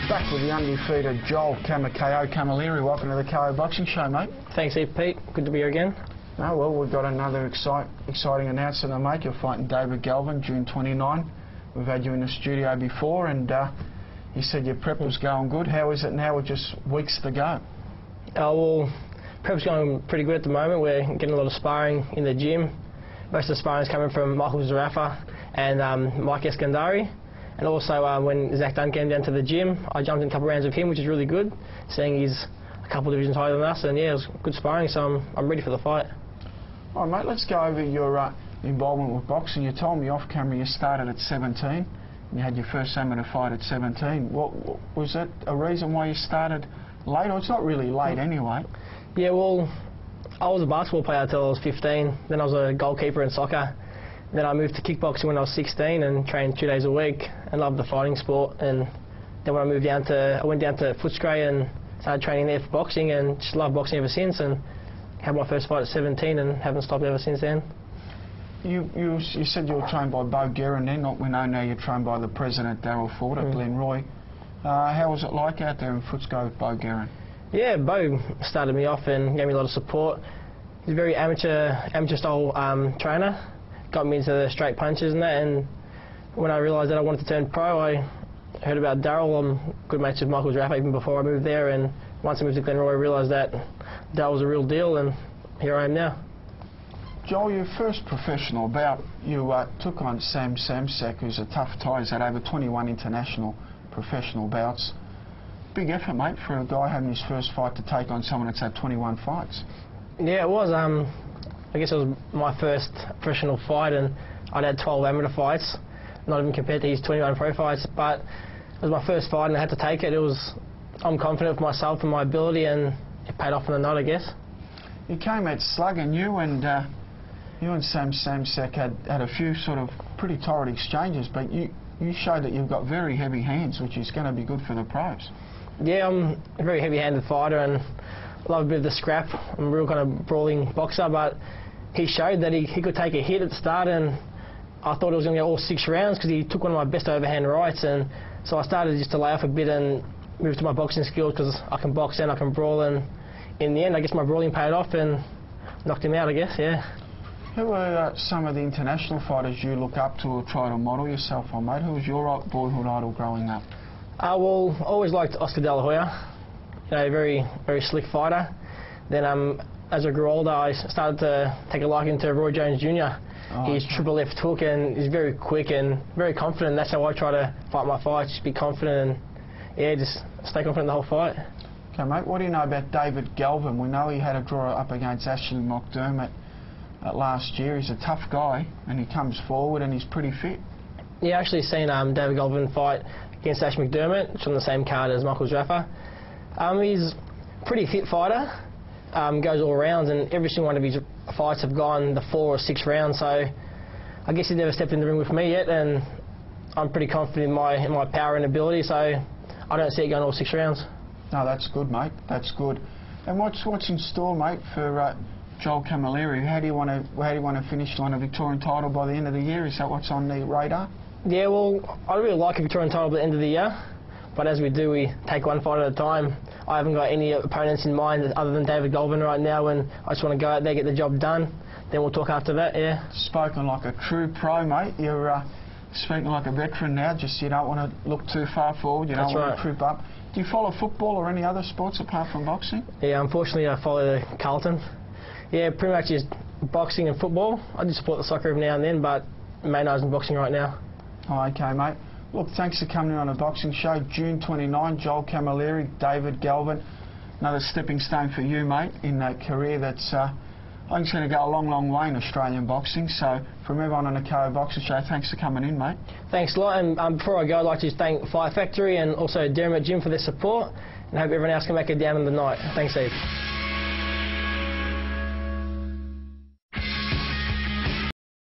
Back with the undefeated Joel CamaKO Camilleri. Welcome to the KO Boxing Show, mate. Thanks, Steve. Pete. Good to be here again. Oh, well, we've got another exciting announcement to make. You're fighting David Galvin, June 29. We've had you in the studio before, and you said your prep was going good. How is it now with just weeks to go? Well, prep's going pretty good at the moment. We're getting a lot of sparring in the gym. Most of the sparring is coming from Michael Zarafa and Mike Eskandari. And also when Zach Dunn came down to the gym, I jumped in a couple of rounds with him, which is really good, seeing he's a couple of divisions higher than us. And yeah, it was good sparring, so I'm ready for the fight. All right, mate, let's go over your involvement with boxing. You told me off camera you started at 17. And you had your first amateur fight at 17. What was that a reason why you started late? Or it's not really late anyway. Yeah, well, I was a basketball player until I was 15. Then I was a goalkeeper in soccer. Then I moved to kickboxing when I was 16 and trained 2 days a week and loved the fighting sport. And then when I went down to Footscray and started training there for boxing and just loved boxing ever since, and had my first fight at 17 and haven't stopped ever since then. You said you were trained by Bo Guerin then. We know now you're trained by the president, Darryl Ford, at Glenroy. How was it like out there in Footscray with Bo Guerin? Yeah, Bo started me off and gave me a lot of support. He's a very amateur style trainer. Got me into the straight punches and that, and when I realised that I wanted to turn pro, I heard about Darryl. I'm good mates with Michael Zarafa even before I moved there, and once I moved to Glenroy I realised that Darryl was a real deal, and here I am now. Joel, your first professional bout, you took on Sam Samsek, who's a tough tie. He's had over 21 international professional bouts. Big effort, mate, for a guy having his first fight to take on someone that's had 21 fights. Yeah, it was. I guess it was my first professional fight, and I'd had 12 amateur fights, not even compared to his 21 pro fights, but it was my first fight and I had to take it. I'm confident with myself and my ability, and it paid off in the night, I guess. You came out slugging, you and Sam Samsek had a few sort of pretty torrid exchanges, but you showed that you've got very heavy hands, which is going to be good for the pros. Yeah, I'm a very heavy-handed fighter and love a bit of the scrap. I'm a real kind of brawling boxer, but he showed that he could take a hit at the start, and I thought it was going to go all 6 rounds because he took one of my best overhand rights, and so I started just to lay off a bit and move to my boxing skills because I can box and I can brawl, and in the end I guess my brawling paid off and knocked him out, I guess, yeah. Who are some of the international fighters you look up to or try to model yourself on, mate? Who was your boyhood idol growing up? Well, I always liked Oscar De La Hoya, a very slick fighter. Then as I grew older, I started to take a liking to Roy Jones Jr. He's triple left hook and he's very quick and very confident. That's how I try to fight my fights, just be confident and yeah, just stay confident the whole fight. Okay, mate, what do you know about David Galvin? We know he had a draw up against Ashley McDermott last year. He's a tough guy and he comes forward and he's pretty fit. Yeah, I actually seen David Galvin fight against Ash McDermott, which is on the same card as Michael Zarafa. He's a pretty fit fighter. Goes all rounds, and every single one of his fights have gone the 4 or 6 rounds, so I guess he's never stepped in the ring with me yet, and I'm pretty confident in my power and ability, so I don't see it going all 6 rounds. No, that's good, mate. That's good. And what's in store, mate, for Joel Camilleri? How do you want to finish on a Victorian title by the end of the year? Is that what's on the radar? Yeah, well, I'd really like a Victorian title by the end of the year, but as we do, we take one fight at a time. I haven't got any opponents in mind other than David Galvin right now, and I just want to go out there, get the job done. Then we'll talk after that, yeah. Spoken like a true pro, mate. You're speaking like a veteran now, just you don't want to look too far forward, you don't want to trip up. Do you follow football or any other sports apart from boxing? Yeah, unfortunately I follow Carlton. Yeah, pretty much just boxing and football. I do support the soccer every now and then, but main eyes on boxing right now. Oh, okay, mate. Look, thanks for coming in on a boxing show. June 29, Joel Camilleri, David Galvin. Another stepping stone for you, mate, in a career that's I think it's going to go a long way in Australian boxing. So from everyone on the KO Boxing Show, thanks for coming in, mate. Thanks a lot. And before I go, I'd like to thank Fire Factory and also Dermot Gym for their support, and hope everyone else can make it down in the night. Thanks, Steve.